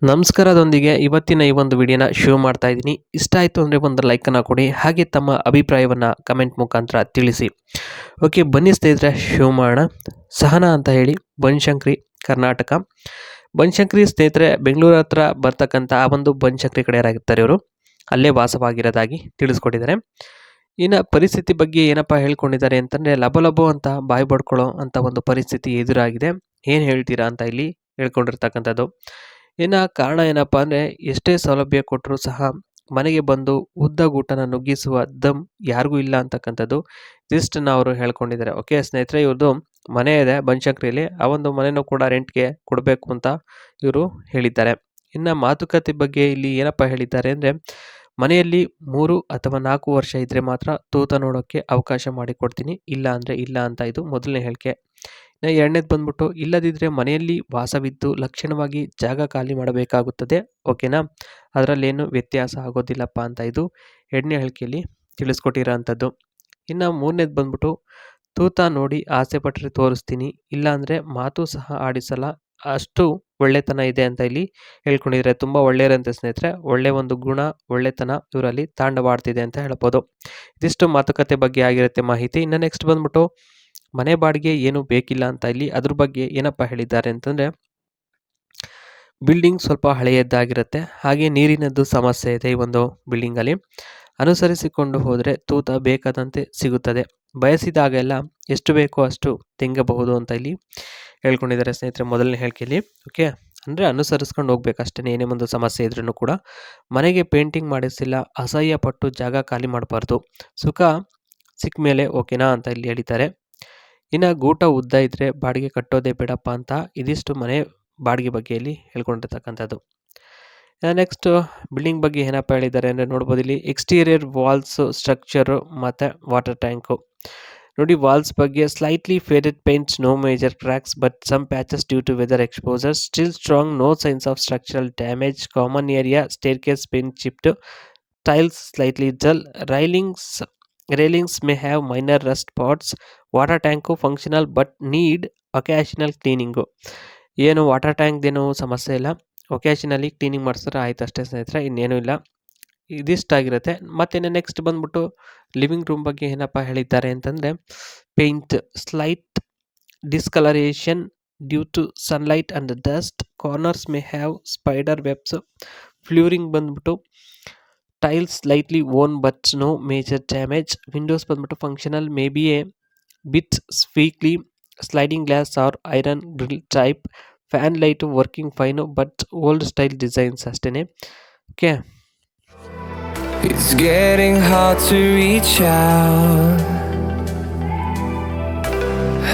ನಮಸ್ಕಾರದೊಂದಿಗೆ ಇವತ್ತಿನ ಈ ಒಂದು ವಿಡಿಯೋನ ಶುರು ಮಾಡ್ತಾ ಇದ್ದೀನಿ. ಇಷ್ಟ ಆಯಿತು ಅಂದರೆ ಒಂದು ಲೈಕನ್ನು ಕೊಡಿ, ಹಾಗೆ ತಮ್ಮ ಅಭಿಪ್ರಾಯವನ್ನು ಕಮೆಂಟ್ ಮುಖಾಂತರ ತಿಳಿಸಿ. ಓಕೆ, ಬನ್ನಿ ಸ್ನೇಹಿತರೆ, ಶುರು ಮಾಡೋಣ. ಸಹನಾ ಅಂತ ಹೇಳಿ ಬನಶಂಕರಿ, ಕರ್ನಾಟಕ. ಬನಶಂಕರಿ ಸ್ನೇಹಿತರೆ ಬೆಂಗಳೂರು ಹತ್ರ ಬರ್ತಕ್ಕಂಥ ಆ ಒಂದು ಬನಶಂಕರಿ ಕಡೆಯವರಾಗಿರ್ತಾರೆ ಇವರು. ಅಲ್ಲೇ ವಾಸವಾಗಿರೋದಾಗಿ ತಿಳಿಸ್ಕೊಟ್ಟಿದ್ದಾರೆ. ಇನ್ನು ಪರಿಸ್ಥಿತಿ ಬಗ್ಗೆ ಏನಪ್ಪ ಹೇಳ್ಕೊಂಡಿದ್ದಾರೆ ಅಂತಂದರೆ, ಲಬೋ ಅಂತ ಬಾಯಿ ಬಡ್ಕೊಳ್ಳೋ ಅಂತ ಒಂದು ಪರಿಸ್ಥಿತಿ ಎದುರಾಗಿದೆ. ಏನು ಹೇಳ್ತೀರಾ ಅಂತ ಇಲ್ಲಿ ಹೇಳ್ಕೊಂಡಿರ್ತಕ್ಕಂಥದ್ದು. ಇನ್ನು ಕಾರಣ ಏನಪ್ಪ ಅಂದರೆ, ಎಷ್ಟೇ ಸೌಲಭ್ಯ ಕೊಟ್ಟರೂ ಸಹ ಮನೆಗೆ ಬಂದು ಉದ್ದ ಗೂಟನ ನುಗ್ಗಿಸುವ ದಮ್ ಯಾರಿಗೂ ಇಲ್ಲ ಅಂತಕ್ಕಂಥದ್ದು ಇದಿಷ್ಟನ್ನು ಅವರು ಹೇಳ್ಕೊಂಡಿದ್ದಾರೆ. ಓಕೆ ಸ್ನೇಹಿತರೆ, ಇವ್ರದ್ದು ಮನೆ ಇದೆ ಬನಶಂಕರಿಯಲ್ಲಿ. ಆ ಒಂದು ಮನೆಯೂ ಕೂಡ ರೆಂಟ್ಗೆ ಕೊಡಬೇಕು ಅಂತ ಇವರು ಹೇಳಿದ್ದಾರೆ. ಇನ್ನು ಮಾತುಕತೆ ಬಗ್ಗೆ ಇಲ್ಲಿ ಏನಪ್ಪ ಹೇಳಿದ್ದಾರೆ ಅಂದರೆ, ಮನೆಯಲ್ಲಿ 3 ಅಥವಾ 4 ವರ್ಷ ಇದ್ದರೆ ಮಾತ್ರ ತೂತ ನೋಡೋಕ್ಕೆ ಅವಕಾಶ ಮಾಡಿಕೊಡ್ತೀನಿ, ಇಲ್ಲ ಅಂದರೆ ಇಲ್ಲ ಅಂತ ಇದು ಮೊದಲನೇ ಹೇಳಿಕೆ. ಎರಡನೇದು ಬಂದ್ಬಿಟ್ಟು, ಇಲ್ಲದಿದ್ದರೆ ಮನೆಯಲ್ಲಿ ವಾಸವಿದ್ದು ಲಕ್ಷಣವಾಗಿ ಜಾಗ ಖಾಲಿ ಮಾಡಬೇಕಾಗುತ್ತದೆ. ಓಕೆನಾ, ಅದರಲ್ಲೇನು ವ್ಯತ್ಯಾಸ ಆಗೋದಿಲ್ಲಪ್ಪ ಅಂತ ಇದು ಎರಡನೇ ಹೇಳಿಕೆಯಲ್ಲಿ ತಿಳಿಸ್ಕೊಟ್ಟಿರೋ ಅಂಥದ್ದು. ಇನ್ನು ಮೂರನೇದು ಬಂದ್ಬಿಟ್ಟು, ತೂತ ನೋಡಿ ಆಸೆ ಪಟ್ಟರೆ ತೋರಿಸ್ತೀನಿ, ಇಲ್ಲಾಂದರೆ ಮಾತು ಸಹ ಆಡಿಸಲ್ಲ, ಅಷ್ಟು ಒಳ್ಳೆತನ ಇದೆ ಅಂತ ಇಲ್ಲಿ ಹೇಳ್ಕೊಂಡಿದ್ದಾರೆ. ತುಂಬ ಒಳ್ಳೆಯರಂತೆ ಸ್ನೇಹಿತರೆ, ಒಳ್ಳೆಯ ಒಂದು ಗುಣ, ಒಳ್ಳೆತನ ಇವರಲ್ಲಿ ತಾಂಡವಾಡ್ತಿದೆ ಅಂತ ಹೇಳ್ಬೋದು. ಇದಿಷ್ಟು ಮಾತುಕತೆ ಬಗ್ಗೆ ಆಗಿರುತ್ತೆ ಮಾಹಿತಿ. ಇನ್ನು ನೆಕ್ಸ್ಟ್ ಬಂದ್ಬಿಟ್ಟು, ಮನೆ ಬಾಡಿಗೆ ಏನು ಬೇಕಿಲ್ಲ ಅಂತ ಇಲ್ಲಿ ಅದ್ರ ಬಗ್ಗೆ ಏನಪ್ಪ ಹೇಳಿದ್ದಾರೆ ಅಂತಂದರೆ, ಬಿಲ್ಡಿಂಗ್ ಸ್ವಲ್ಪ ಹಳೆಯದ್ದಾಗಿರುತ್ತೆ, ಹಾಗೆ ನೀರಿನದ್ದು ಸಮಸ್ಯೆ ಇದೆ ಈ ಒಂದು ಬಿಲ್ಡಿಂಗಲ್ಲಿ. ಅನುಸರಿಸಿಕೊಂಡು ಹೋದರೆ ತೂತ ಬೇಕಾದಂತೆ ಸಿಗುತ್ತದೆ, ಬಯಸಿದಾಗೆಲ್ಲ ಎಷ್ಟು ಬೇಕೋ ಅಷ್ಟು ತೆಂಗಬಹುದು ಅಂತ ಇಲ್ಲಿ ಹೇಳ್ಕೊಂಡಿದ್ದಾರೆ ಸ್ನೇಹಿತರೆ ಮೊದಲನೇ ಹೇಳಿಕೆಯಲ್ಲಿ. ಓಕೆ, ಅಂದರೆ ಅನುಸರಿಸ್ಕೊಂಡು ಹೋಗ್ಬೇಕು ಅಷ್ಟೇ, ಏನೇ ಒಂದು ಸಮಸ್ಯೆ ಇದ್ರೂ ಕೂಡ. ಮನೆಗೆ ಪೇಂಟಿಂಗ್ ಮಾಡಿಸಿಲ್ಲ, ಅಸಹ್ಯ ಪಟ್ಟು ಜಾಗ ಖಾಲಿ ಮಾಡಬಾರ್ದು, ಸುಖ ಸಿಕ್ಕ ಮೇಲೆ ಓಕೆನಾ ಅಂತ ಇಲ್ಲಿ ಹೇಳಿದ್ದಾರೆ. ಇನ್ನು ಗೂಟ ಉದ್ದ ಇದ್ದರೆ ಬಾಡಿಗೆ ಕಟ್ಟೋದೇ ಬೇಡಪ್ಪ ಅಂತ ಇದಿಷ್ಟು ಮನೆ ಬಾಡಿಗೆ ಬಗ್ಗೆ ಇಲ್ಲಿ ಹೇಳ್ಕೊಂಡಿರ್ತಕ್ಕಂಥದ್ದು. ನೆಕ್ಸ್ಟ್ ಬಿಲ್ಡಿಂಗ್ ಬಗ್ಗೆ ಏನಪ್ಪ ಹೇಳಿದ್ದಾರೆ ಅಂದರೆ ನೋಡ್ಬೋದು ಇಲ್ಲಿ, ಎಕ್ಸ್ಟೀರಿಯರ್ ವಾಲ್ಸ್ ಸ್ಟ್ರಕ್ಚರು ಮತ್ತು ವಾಟರ್ ಟ್ಯಾಂಕು ನೋಡಿ. ವಾಲ್ಸ್ ಬಗ್ಗೆ, slightly faded paints, no major cracks but some patches due to weather exposure, still strong, no signs of structural damage, common area staircase paint chipped, tiles slightly dull, railings may have minor rust spots, water tank functional but need occasional cleaning. ಏನು water ಟ್ಯಾಂಕ್ದೇನು ಸಮಸ್ಯೆ ಇಲ್ಲ, ಒಕೇಶನಲ್ಲಿ cleaning ಮಾಡಿಸಿದ್ರೆ ಆಯ್ತು ಅಷ್ಟೇ ಸ್ನೇಹಿತರೆ, ಇನ್ನೇನು ಇಲ್ಲ. ಇದಿಷ್ಟಾಗಿರುತ್ತೆ. ಮತ್ತು ನೆಕ್ಸ್ಟ್ ಬಂದ್ಬಿಟ್ಟು ಲಿವಿಂಗ್ ರೂಮ್ ಬಗ್ಗೆ ಏನಪ್ಪ ಹೇಳಿದ್ದಾರೆ ಅಂತಂದರೆ, paint slight discoloration due to sunlight and dust, corners may have spider webs, flooring ಬಂದ್ಬಿಟ್ಟು tiles slightly worn but no major damage, windows ಬಂದ್ಬಿಟ್ಟು functional, may be a bit squeaky, sliding glass or iron grill type, fan light working fine but old style designs ಅಷ್ಟೇ. Okay, It's getting hard to reach out,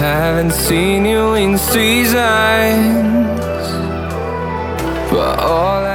haven't seen you in seasons, but all